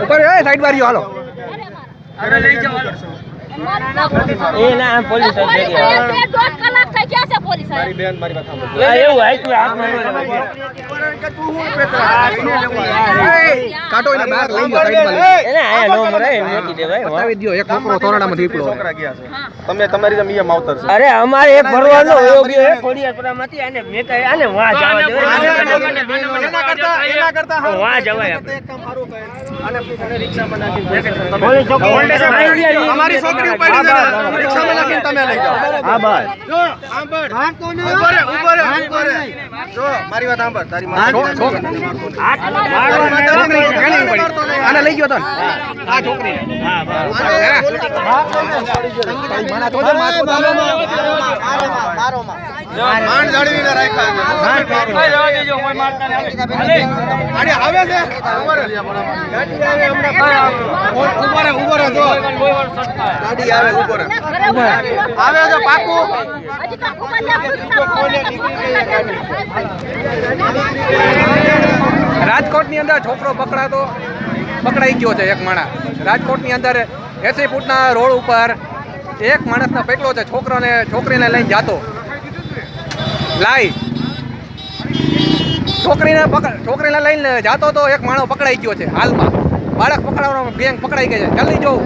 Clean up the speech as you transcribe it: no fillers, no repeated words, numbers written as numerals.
ઉપર એ સાઈડ બારીઓ હાલો અરે લઈ જાઓ હાલો એ ના પોલીસ આવી ગઈ 2 કલાક થઈ ગયા છે પોલીસ મારી બેન મારી વાત સાંભળો એવું આઈતું હાથમાં ન લેવાય કાટો એને બહાર લઈ ગયો સાઈડમાં લઈ એને આયા નો મરે મૂકી દેવાય બતાવી દયો એક છોકરો તોરડામાં દીપડો છોકરા ગયા છે તમે તમારી જેમ ઈયા માવતર છે અરે અમારે એક ભરવાનો હોયો ગયો હે ખોડિયાપરામાંથી આને મેં કહે આને વાં જવા દે એના કરતા વાં જવાય એક કામ સારું કહે અને રિક્ષામાં નાખી પોલીસ છોકરી અમારી છોકરી ઉપાડી દે રિક્ષામાં નાખીને તમે લઈ જાઓ હા બસ જો સાંભળ ઉભો રે જો મારી વાત સાંભળ તારી માં આને લઈ ગયો તો આ છોકરીને હા બસ માના તો માન જાળવીને રાખ્યા કોઈ જવા દેજો કોઈ મારતા નહીં આને આવે છે ઉભો રે જો ગાડી આવે ઉભો રે આવે છે પાકું હજી કાકુ રાજકોટની અંદર છોકરો પકડાઈ ગયો છે એક માણસ રાજકોટની અંદર 80 ફૂટના રોડ ઉપર એક માણસને પકડ્યો છે છોકરીને લઈને જાતો છોકરીને લઈને જાતો તો એક માણસ પકડાઈ ગયો છે હાલમાં બાળક પકડાવવાનો ગેંગ પકડાઈ ગઈ છે જલ્દી જોઉં